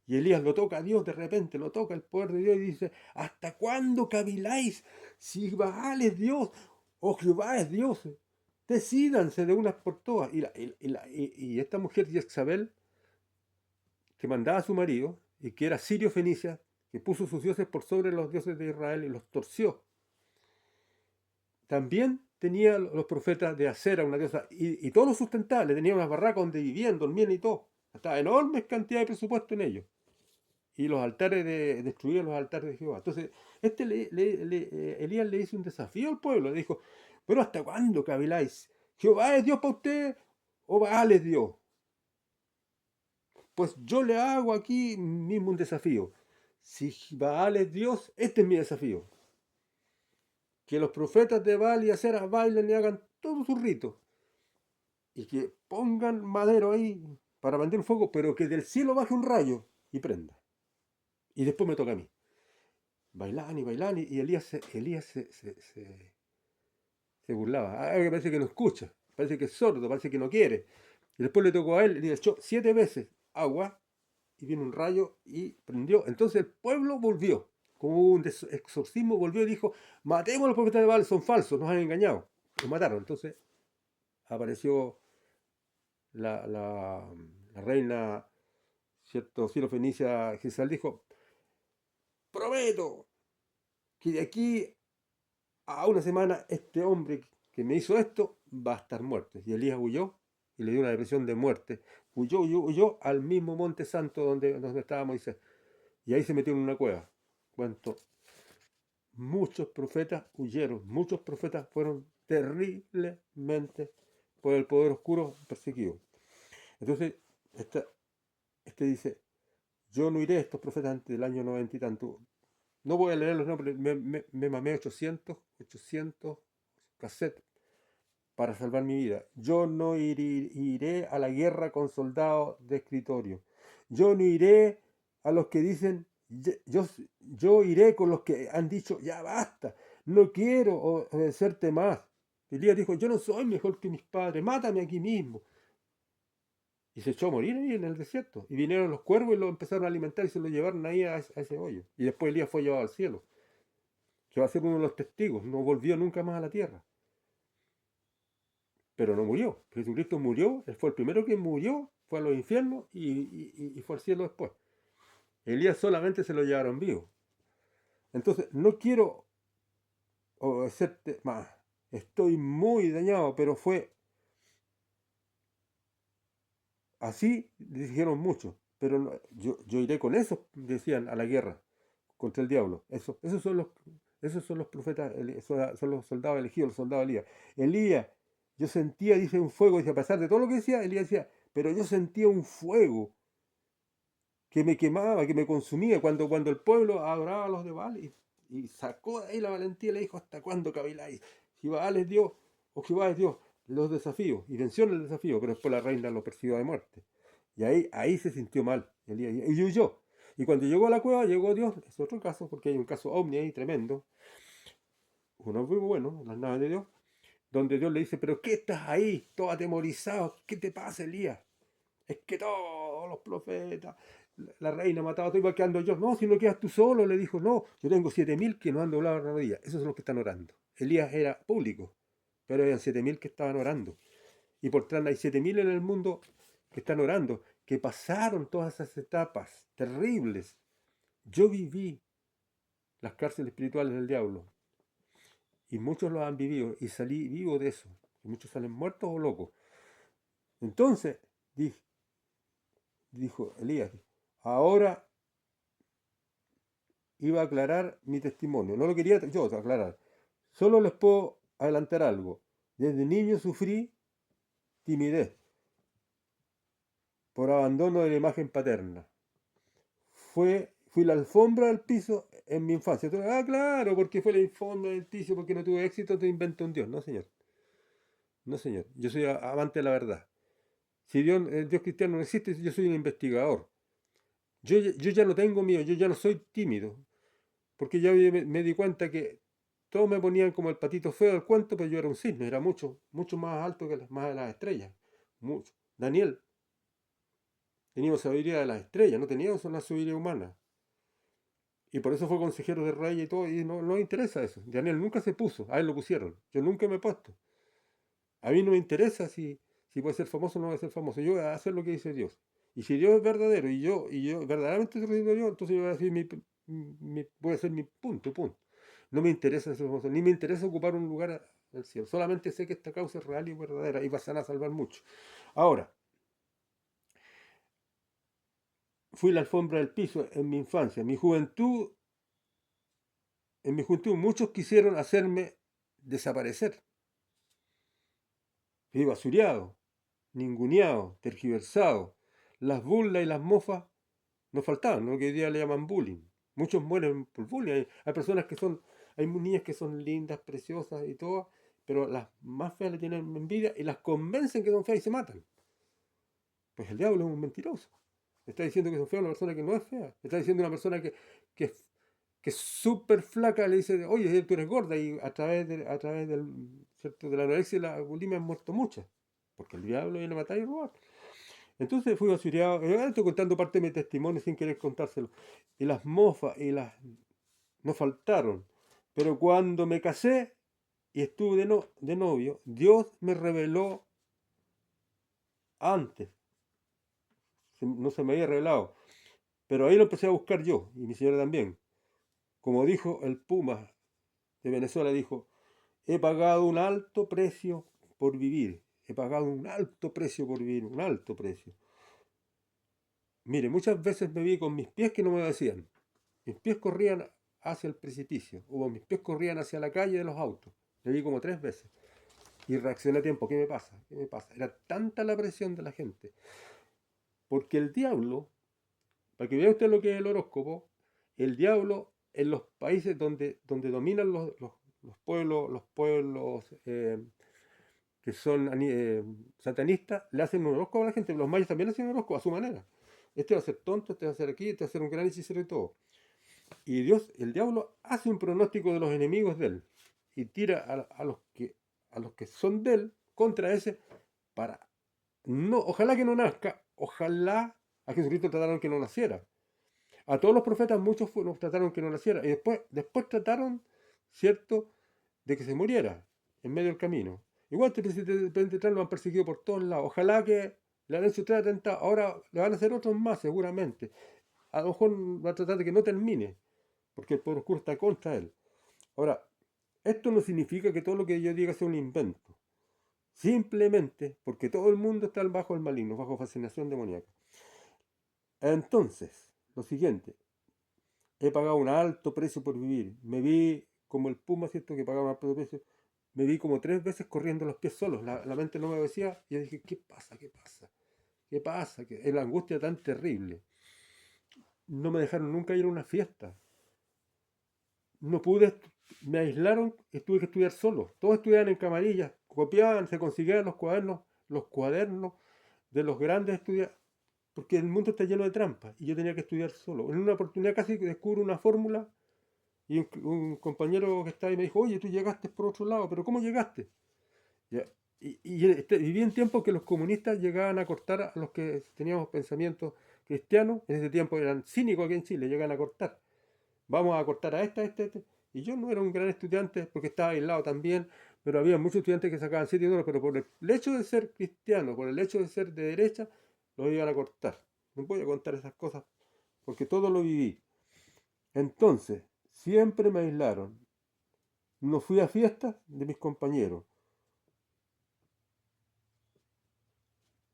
Y Elías lo toca a Dios, de repente lo toca el poder de Dios y dice, ¿hasta cuándo caviláis? Si Baal es Dios o Jehová es Dios, decídanse de unas por todas. Y esta mujer Jezabel, que mandaba a su marido y que era sirio fenicia, que puso sus dioses por sobre los dioses de Israel y los torció. También tenía los profetas de Acera, una diosa, y todo lo sustentaba. Le tenía unas barracas donde vivían, dormían y todo. Hasta enormes cantidades de presupuesto en ellos. Y los altares destruían los altares de Jehová. Entonces, Elías le hizo un desafío al pueblo. Le dijo, pero ¿hasta cuándo caviláis? ¿Jehová es Dios para usted o Baal es Dios? Pues yo le hago aquí mismo un desafío. Si Baal es Dios, este es mi desafío. Que los profetas de Baal y Acera bailen y hagan todos sus ritos. Y que pongan madero ahí para prender un fuego, pero que del cielo baje un rayo y prenda. Y después me toca a mí. Bailan y Elías se burlaba. Que parece que no escucha, parece que es sordo, parece que no quiere. Y después le tocó a él y le echó 7 veces agua y vino un rayo y prendió. Entonces el pueblo volvió, como un exorcismo, volvió y dijo, matemos a los profetas de Baal, son falsos, nos han engañado. Los mataron. Entonces apareció la reina, ¿cierto? Sirofenicia Jezabel dijo, prometo que de aquí a una semana este hombre que me hizo esto va a estar muerto. Y Elías huyó y le dio una depresión de muerte. Huyó al mismo monte santo donde estaba Moisés. Y ahí se metió en una cueva. Cuento, muchos profetas huyeron, muchos profetas fueron terriblemente por el poder oscuro perseguidos. Entonces, este dice, yo no iré a estos profetas antes del año 90 y tanto. No voy a leer los nombres, me mamé 800 cassettes para salvar mi vida. Yo no iré a la guerra con soldados de escritorio. Yo no iré a los que dicen, yo iré con los que han dicho, ya basta, no quiero obedecerte más. Elías dijo, yo no soy mejor que mis padres, mátame aquí mismo. Y se echó a morir ahí en el desierto. Y vinieron los cuervos y lo empezaron a alimentar y se lo llevaron ahí a ese hoyo. Y después Elías fue llevado al cielo, que va a ser uno de los testigos. No volvió nunca más a la tierra. Pero no murió. Jesucristo murió, él fue el primero que murió, fue a los infiernos y fue al cielo después. Elías solamente se lo llevaron vivo. Entonces, no quiero obedecerte más. Estoy muy dañado, pero fue así, dijeron muchos. Pero yo iré con esos, decían, a la guerra contra el diablo. Esos son los profetas, son los soldados elegidos, los soldados de Elías. Elías, yo sentía, dice, un fuego, dice, a pesar de todo lo que decía, Elías decía, pero yo sentía un fuego que me quemaba, que me consumía, cuando el pueblo adoraba a los de Baal y sacó de ahí la valentía y le dijo, ¿hasta cuándo caviláis? Si Baal es Dios o Jehová es Dios, los desafíos, y venció en el desafío, pero después la reina lo persiguió de muerte. Y ahí se sintió mal, Elías, y huyó. Y cuando llegó a la cueva, llegó Dios, es otro caso, porque hay un caso ovni ahí tremendo, uno muy bueno, las naves de Dios, donde Dios le dice, pero ¿qué estás ahí, todo atemorizado? ¿Qué te pasa, Elías? Es que todos los profetas, la reina ha matado a todo, iba quedando yo. No, si no quedas tú solo, le dijo, no, yo tengo 7000 que no han doblado la rodilla. Esos son los que están orando. Elías era público, pero eran 7000 que estaban orando. Y por detrás hay 7000 en el mundo que están orando, que pasaron todas esas etapas terribles. Yo viví las cárceles espirituales del diablo. Y muchos lo han vivido y salí vivo de eso. Y muchos salen muertos o locos. Entonces, dijo Elías, ahora iba a aclarar mi testimonio. No lo quería yo aclarar. Solo les puedo adelantar algo. Desde niño sufrí timidez por abandono de la imagen paterna. Fui la alfombra del piso en mi infancia. Claro, porque fue la alfombra del piso, porque no tuve éxito, te invento un Dios. No, señor. No, señor. Yo soy amante de la verdad. Si el Dios cristiano no existe, yo soy un investigador. Yo ya no tengo miedo, yo ya no soy tímido. Porque ya me di cuenta que todos me ponían como el patito feo del cuento, pero yo era un cisne, era mucho más alto que más de las estrellas. Mucho. Daniel tenía sabiduría de las estrellas, no tenía una sabiduría humana. Y por eso fue consejero de rey y todo, y no le interesa eso. Daniel nunca se puso, a él lo pusieron. Yo nunca me he puesto. A mí no me interesa si puede ser famoso o no puede ser famoso. Yo voy a hacer lo que dice Dios. Y si Dios es verdadero y yo verdaderamente estoy creyendo en Dios, entonces yo voy a decir voy a hacer mi punto. No me interesa ser famoso, ni me interesa ocupar un lugar en el cielo. Solamente sé que esta causa es real y verdadera y pasan a salvar mucho. Ahora, fui la alfombra del piso en mi infancia. En mi juventud muchos quisieron hacerme desaparecer. Fui basureado, ninguneado, tergiversado. Las burlas y las mofas no faltaban, ¿no? Que hoy día le llaman bullying. Muchos mueren por bullying. Hay personas hay niñas que son lindas, preciosas y todo, pero las más feas le tienen envidia y las convencen que son feas y se matan. Pues el diablo es un mentiroso. Está diciendo que son feas a una persona que no es fea. Está diciendo a una persona que es súper flaca, le dice, oye, tú eres gorda, y a través ¿cierto? De la anorexia y la bulimia han muerto muchas. Porque el diablo viene a matar y robar. Entonces fui basureado. Ahora estoy contando parte de mi testimonio sin querer contárselo. Y las mofas y las no faltaron. Pero cuando me casé y estuve de novio, Dios me reveló antes. No se me había revelado. Pero ahí lo empecé a buscar yo y mi señora también. Como dijo el Puma de Venezuela, dijo, he pagado un alto precio por vivir. He pagado un alto precio por vivir, un alto precio. Mire, muchas veces me vi con mis pies que no me decían. Mis pies corrían hacia el precipicio, o mis pies corrían hacia la calle de los autos. Me vi como 3 veces. Y reaccioné a tiempo. ¿Qué me pasa? ¿Qué me pasa? Era tanta la presión de la gente. Porque el diablo, para que vea usted lo que es el horóscopo, el diablo en los países donde dominan los pueblos que son satanistas, le hacen un horóscopo a la gente. Los mayas también hacen un horóscopo a su manera. Este va a ser tonto, este va a ser aquí, este va a ser un gran hechicero y todo. Y Dios, el diablo, hace un pronóstico de los enemigos de él y tira a los que son de él contra ese para no, ojalá que no nazca, ojalá a Jesucristo trataron que no naciera. A todos los profetas muchos nos trataron que no naciera y después trataron, ¿cierto?, de que se muriera en medio del camino. Igual este presidente Trump lo han perseguido por todos lados. Ojalá que le han hecho 3 atentados. Ahora le van a hacer otros más, seguramente. A lo mejor va a tratar de que no termine, porque el poder oscuro está contra él. Ahora, esto no significa que todo lo que yo diga sea un invento. Simplemente porque todo el mundo está bajo el maligno, bajo fascinación demoníaca. Entonces, lo siguiente, he pagado un alto precio por vivir. Me vi como el Puma, ¿cierto?, que pagaba un alto precio. Me vi como 3 veces corriendo los pies solos. La mente no me decía. Y yo dije, ¿qué pasa? ¿Qué pasa? ¿Qué pasa? Es la angustia tan terrible. No me dejaron nunca ir a una fiesta. No pude, me aislaron y tuve que estudiar solo. Todos estudiaban en camarillas, copiaban, se conseguían los cuadernos de los grandes estudiantes, porque el mundo está lleno de trampas y yo tenía que estudiar solo. En una oportunidad casi descubro una fórmula y un compañero que estaba ahí me dijo, oye, tú llegaste por otro lado, pero ¿cómo llegaste? Ya. Viví en tiempos que los comunistas llegaban a cortar a los que teníamos pensamientos cristianos. En ese tiempo eran cínicos aquí en Chile, llegan a cortar. Vamos a cortar a este. Y yo no era un gran estudiante porque estaba aislado también, pero había muchos estudiantes que sacaban 7 dólares, pero por el hecho de ser cristiano, por el hecho de ser de derecha, los iban a cortar. No voy a contar esas cosas porque todo lo viví. Entonces, siempre me aislaron. No fui a fiestas de mis compañeros.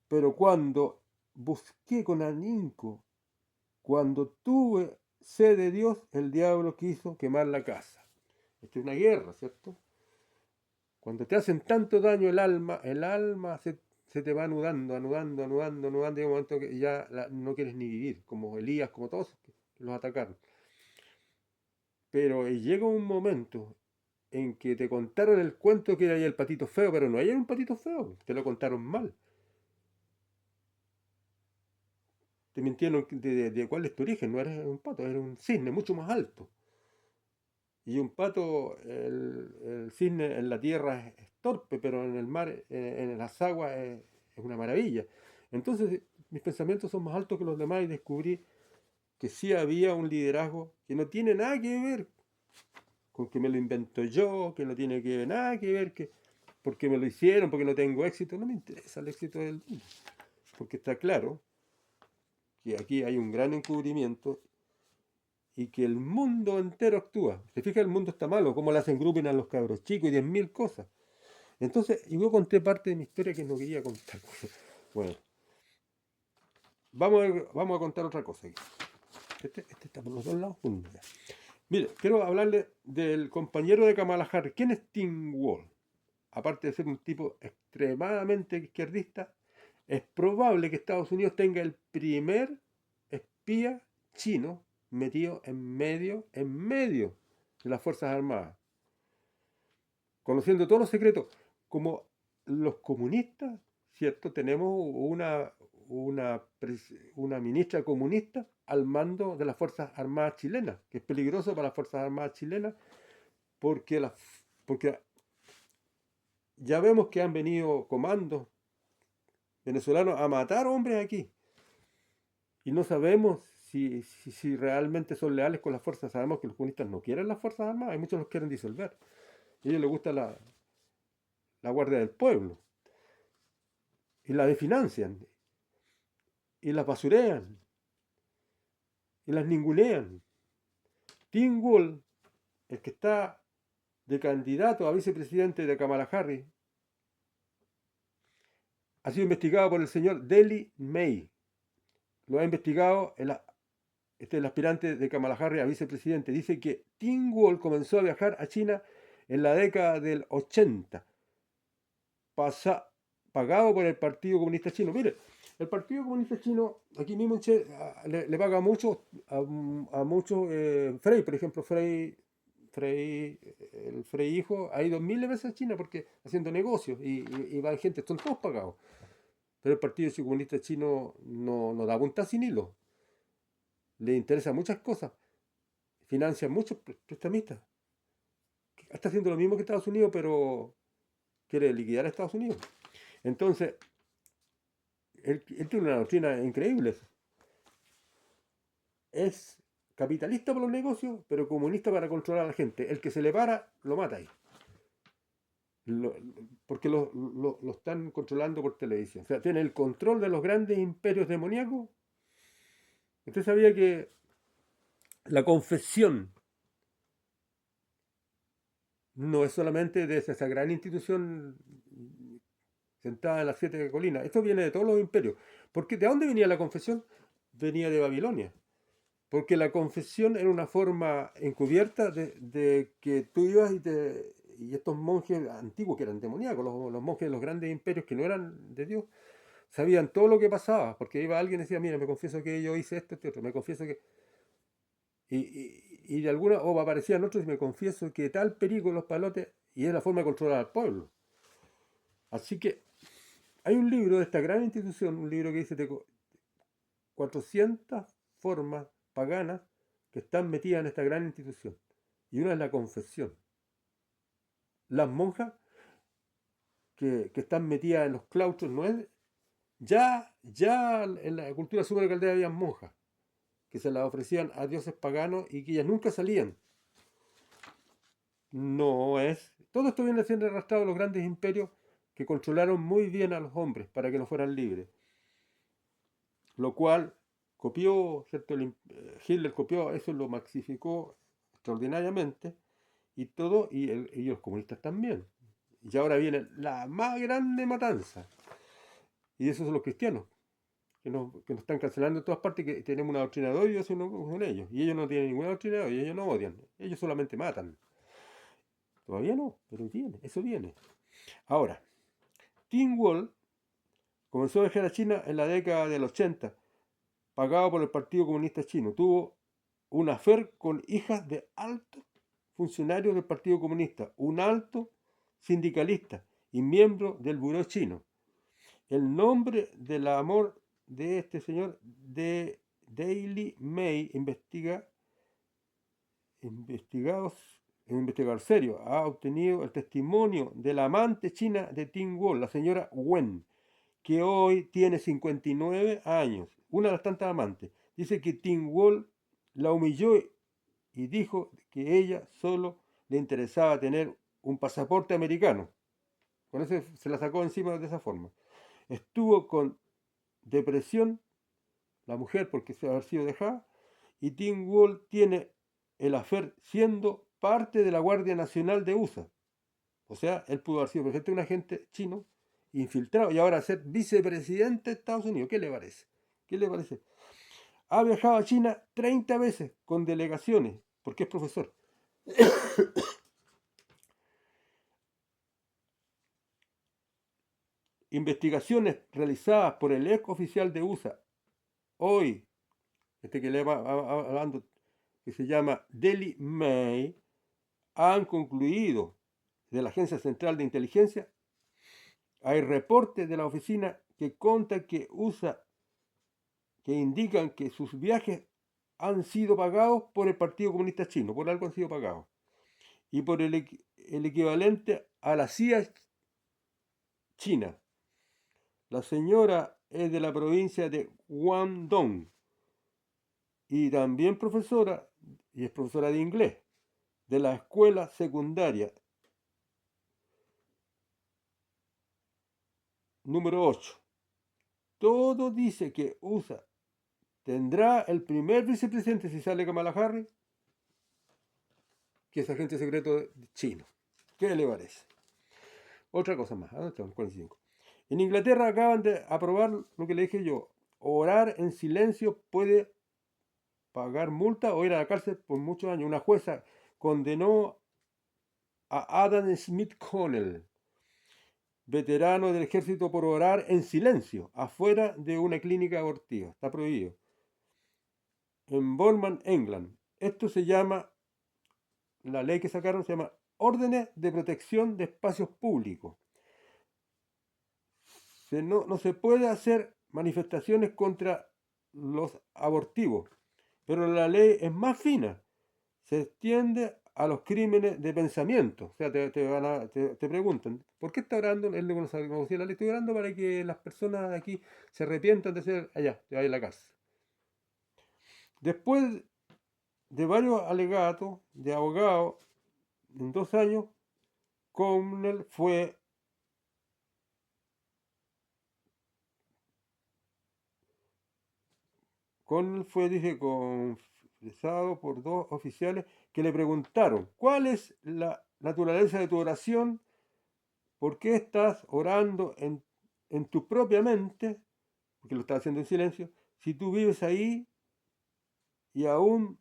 Pero cuando busqué con ahínco, cuando tuve sed de Dios, el diablo quiso quemar la casa. Esto es una guerra, ¿cierto? Cuando te hacen tanto daño el alma se te va anudando, y hay un momento que ya no quieres ni vivir, como Elías, como todos que los atacaron. Pero llega un momento en que te contaron el cuento que era el patito feo, pero no hay un patito feo, te lo contaron mal. Te mintieron de cuál es tu origen, no eres un pato, eres un cisne mucho más alto. Y un pato, el cisne en la tierra es torpe, pero en el mar, en las aguas es una maravilla. Entonces mis pensamientos son más altos que los demás y descubrí que sí había un liderazgo que no tiene nada que ver con que me lo invento yo, que no tiene nada que ver porque me lo hicieron, porque no tengo éxito. No me interesa el éxito del mundo, porque está claro que aquí hay un gran encubrimiento y que el mundo entero actúa. Se fija, el mundo está malo, cómo le hacen grouping a los cabros chicos y 10.000 cosas. Entonces, yo conté parte de mi historia que no quería contar. Bueno, vamos a contar otra cosa aquí. Este está por los dos lados. Mire, quiero hablarle del compañero de Kamala Harris. ¿Quién es Tim Walz? Aparte de ser un tipo extremadamente izquierdista, es probable que Estados Unidos tenga el primer espía chino metido en medio de las Fuerzas Armadas, conociendo todos los secretos. Como los comunistas, ¿cierto? Tenemos una ministra comunista al mando de las Fuerzas Armadas chilenas, que es peligroso para las Fuerzas Armadas chilenas porque, porque ya vemos que han venido comandos venezolanos a matar hombres aquí. Y no sabemos si realmente son leales con las fuerzas. Sabemos que los comunistas no quieren las fuerzas armadas, hay muchos los quieren disolver. A ellos les gusta la guardia del pueblo. Y la desfinancian, y las basurean, y las ningunean. Tim Walz, el que está de candidato a vicepresidente de Kamala Harris, ha sido investigado por el señor Deli May. Lo ha investigado el aspirante de Kamala Harris a vicepresidente. Dice que Tim Walz comenzó a viajar a China en la década del 80, pagado por el Partido Comunista Chino. Mire, el Partido Comunista Chino, aquí mismo en Chile, le paga mucho a muchos, Frey, por ejemplo, el Frey hijo ha ido miles de veces a China porque haciendo negocios y va gente, son todos pagados. Pero el Partido Comunista Chino no da punta sin hilo. Le interesan muchas cosas. Financia muchos prestamistas. Está haciendo lo mismo que Estados Unidos, pero quiere liquidar a Estados Unidos. Entonces, él tiene una doctrina increíble. Es capitalista por los negocios, pero comunista para controlar a la gente. El que se le para, lo mata ahí. Porque lo están controlando por televisión. O sea, tiene el control de los grandes imperios demoníacos. Usted sabía que la confesión no es solamente de esa gran institución sentada en las 7 colinas. Esto viene de todos los imperios. Porque ¿de dónde venía la confesión? Venía de Babilonia. Porque la confesión era una forma encubierta de que tú ibas y estos monjes antiguos que eran demoníacos, los monjes de los grandes imperios que no eran de Dios, sabían todo lo que pasaba. Porque iba alguien y decía, mira, me confieso que yo hice esto, este otro, me confieso que... Y de alguna, o aparecían otros y me confieso que tal perico en los palotes, y es la forma de controlar al pueblo. Así que hay un libro de esta gran institución, un libro que dice de 400 formas paganas que están metidas en esta gran institución. Y una es la confesión. Las monjas que están metidas en los claustros, no es, ya en la cultura sumer caldea había monjas que se las ofrecían a dioses paganos y que ellas nunca salían. No es. Todo esto viene siendo arrastrado de los grandes imperios que controlaron muy bien a los hombres para que no fueran libres. Lo cual copió, ¿cierto? Hitler copió, eso lo maxificó extraordinariamente y todo, y los comunistas también. Y ahora viene la más grande matanza. Y esos son los cristianos, que nos están cancelando en todas partes, que tenemos una doctrina de odio con ellos. Y ellos no tienen ninguna doctrina de odio, ellos no odian, ellos solamente matan. Todavía no, pero viene, eso viene. Ahora, Tim Walz comenzó a viajar a China en la década del 80, pagado por el Partido Comunista Chino. Tuvo un affair con hijas de altos funcionarios del Partido Comunista, un alto sindicalista y miembro del Buró chino. El nombre del amor de este señor, de Daily May, un investigador serio, ha obtenido el testimonio de la amante china de Tim Walz, la señora Wen, que hoy tiene 59 años, una de las tantas amantes. Dice que Tim Walz la humilló y dijo que ella solo le interesaba tener un pasaporte americano. Con eso se la sacó encima de esa forma. Estuvo con depresión la mujer porque se había sido dejada, y Tim Walz tiene el affair siendo parte de la Guardia Nacional de USA. O sea, él pudo haber sido perfectamente un agente chino infiltrado y ahora ser vicepresidente de Estados Unidos. ¿Qué le parece? ¿Qué le parece? Ha viajado a China 30 veces con delegaciones, porque es profesor. Investigaciones realizadas por el ex oficial de USA, hoy, que le va hablando, que se llama Daily May, han concluido de la Agencia Central de Inteligencia. Hay reportes de la oficina que contan que USA, que indican que sus viajes han sido pagados por el Partido Comunista Chino, por algo han sido pagados, y por el equivalente a la CIA china. La señora es de la provincia de Guangdong y también profesora, y es profesora de inglés, de la escuela secundaria número 8. Todo dice que USA tendrá el primer vicepresidente si sale Kamala Harris, que es agente secreto chino. ¿Qué le parece? Otra cosa más, ¿dónde estamos? 45. En Inglaterra acaban de aprobar lo que le dije yo. Orar en silencio puede pagar multa o ir a la cárcel por muchos años. Una jueza condenó a Adam Smith Connell, veterano del ejército, por orar en silencio afuera de una clínica abortiva. Está prohibido. En Bournemouth, England. Esto se llama, la ley que sacaron se llama Órdenes de Protección de Espacios Públicos. No se puede hacer manifestaciones contra los abortivos, pero la ley es más fina. Se extiende a los crímenes de pensamiento. O sea, te preguntan, ¿por qué está orando? Él no conocía la ley. Estoy orando para que las personas de aquí se arrepientan de ser allá, de ahí en la cárcel. Después de varios alegatos de abogados, en 2 años, Connell fue dice, confesado por 2 oficiales que le preguntaron, ¿cuál es la naturaleza de tu oración? ¿Por qué estás orando en tu propia mente? Porque lo estás haciendo en silencio. Si tú vives ahí y un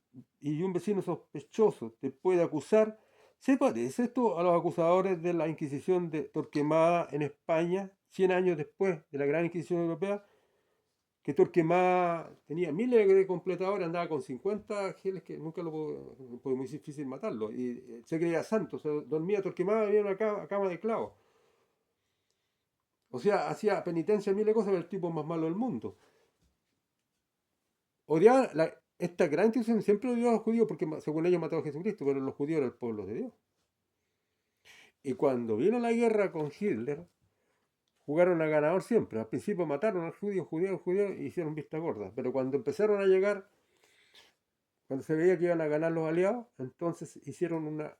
vecino sospechoso te puede acusar, ¿se parece esto a los acusadores de la Inquisición de Torquemada en España, 100 años después de la Gran Inquisición Europea? Que Torquemada tenía miles de completadores, andaba con 50 geles que nunca fue muy difícil matarlo. Y se creía santo, dormía Torquemada, había una cama de clavos. O sea, hacía penitencia miles de cosas, pero el tipo más malo del mundo. Odiaba esta gran institución, siempre odió a los judíos porque según ellos mató a Jesucristo, pero los judíos eran el pueblo de Dios. Y cuando vino la guerra con Hitler, jugaron a ganador siempre. Al principio mataron a los judíos y hicieron vista gorda. Pero cuando empezaron a llegar, cuando se veía que iban a ganar los aliados, entonces hicieron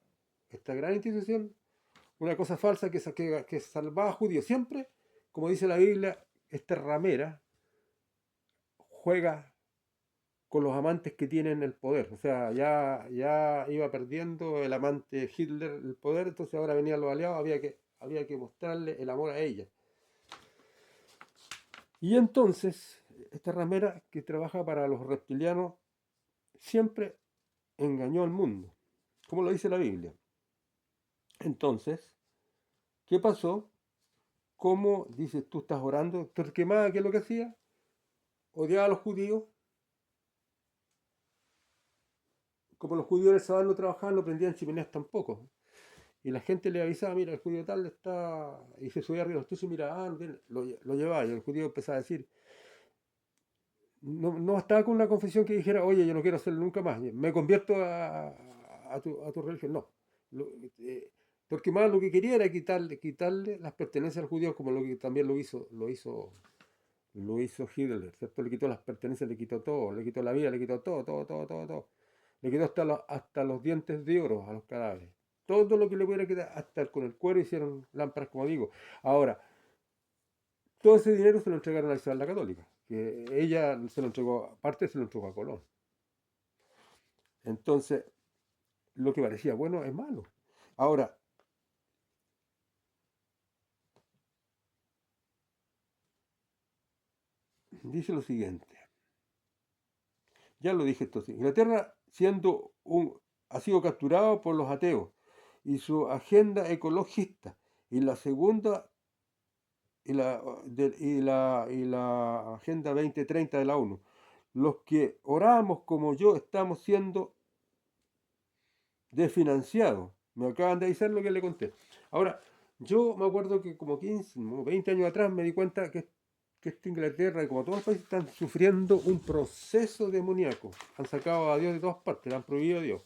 esta gran institución, una cosa falsa que salvaba a judíos. Siempre, como dice la Biblia, esta ramera juega con los amantes que tienen el poder. O sea, ya iba perdiendo el amante Hitler el poder, entonces ahora venían los aliados, había que mostrarle el amor a ella. Y entonces, esta ramera que trabaja para los reptilianos siempre engañó al mundo, como lo dice la Biblia. Entonces, ¿qué pasó? ¿Cómo dices tú estás orando? Torquemada, ¿qué es lo que hacía? Odiaba a los judíos. Como los judíos en el sábado no trabajaban, no prendían chimeneas tampoco. Y la gente le avisaba, mira, el judío tal está... Y se subía arriba de los techos y mira, no tiene... lo llevaba. Y el judío empezaba a decir, no bastaba con una confesión que dijera, oye, yo no quiero hacerlo nunca más, me convierto a tu religión. No. Lo, eh, Torquemada lo que quería era quitarle las pertenencias al judío, como lo que también lo hizo Hitler, ¿cierto? Le quitó las pertenencias, le quitó todo, le quitó la vida, le quitó todo. Le quitó hasta los dientes de oro a los cadáveres. Todo lo que le pudiera quitar, hasta con el cuero hicieron lámparas, como digo. Ahora, todo ese dinero se lo entregaron a Isabel la Católica, que ella se lo entregó, aparte se lo entregó a Colón. Entonces, lo que parecía bueno es malo. Ahora, dice lo siguiente, ya lo dije entonces, Inglaterra ha sido capturado por los ateos y su agenda ecologista, y la segunda y la Agenda 2030 de la ONU. Los que oramos como yo estamos siendo desfinanciados. Me acaban de avisar lo que le conté. Ahora, yo me acuerdo que como 15, 20 años atrás me di cuenta que esta Inglaterra y como todos los países están sufriendo un proceso demoníaco. Han sacado a Dios de todas partes, le han prohibido a Dios.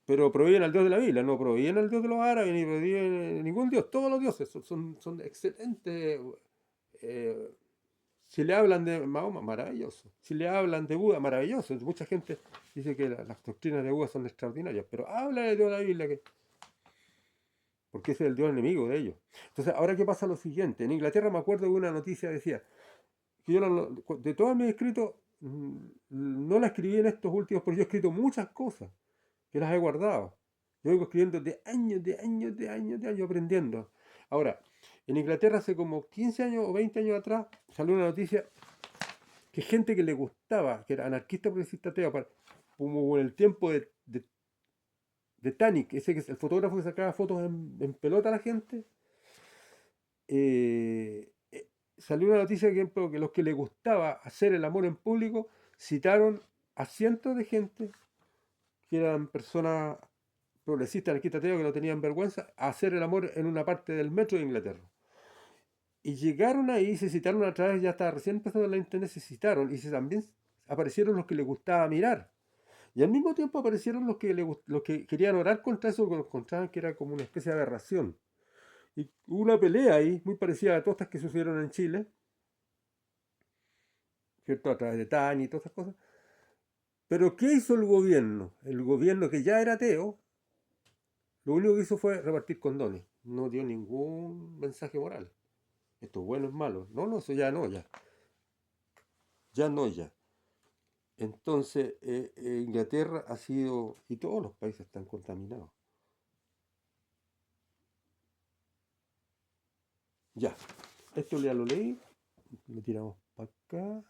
Pero prohíben al Dios de la Biblia, no prohíben al Dios de los árabes, ni prohíben ningún Dios. Todos los dioses son excelentes eh, si le hablan de Mahoma, maravilloso. Si le hablan de Buda, maravilloso. Mucha gente dice que las doctrinas de Buda son extraordinarias, pero habla de Dios de la Biblia, porque ese es el Dios enemigo de ellos. Entonces, ahora qué pasa lo siguiente. En Inglaterra me acuerdo de una noticia, decía, que yo de todos mis escritos, no la escribí en estos últimos, porque yo he escrito muchas cosas que las he guardado. Yo vengo escribiendo de años, de años, de años, de años, aprendiendo. Ahora, en Inglaterra hace como 15 años o 20 años atrás salió una noticia que gente que le gustaba, que era anarquista progresista ateo, como en el tiempo de Tannic, ese que es el fotógrafo que sacaba fotos en pelota a la gente, salió una noticia que los que les gustaba hacer el amor en público citaron a cientos de gente que eran personas progresistas, anarquistas ateos, que no tenían vergüenza, a hacer el amor en una parte del metro de Inglaterra. Y llegaron ahí, se citaron a través, ya estaba recién empezando la internet, se citaron y también aparecieron los que les gustaba mirar. Y al mismo tiempo aparecieron los que querían orar contra eso, porque los encontraban que era como una especie de aberración. Y hubo una pelea ahí, muy parecida a todas estas que sucedieron en Chile, ¿cierto? A través de Tani y todas esas cosas. Pero ¿qué hizo el gobierno? El gobierno que ya era ateo, lo único que hizo fue repartir condones. No dio ningún mensaje moral. Esto es bueno, es malo. No, no, eso ya no, ya. Ya no, ya. Entonces, Inglaterra ha sido, y todos los países están contaminados. Ya, esto ya lo leí, lo tiramos para acá.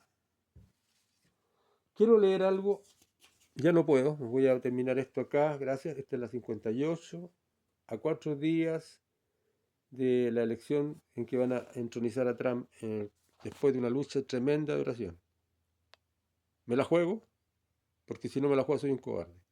Quiero leer algo, ya no puedo, voy a terminar esto acá, gracias. Esta es la 58, a 4 días de la elección en que van a entronizar a Trump después de una lucha tremenda de duración. ¿Me la juego? Porque si no me la juego soy un cobarde.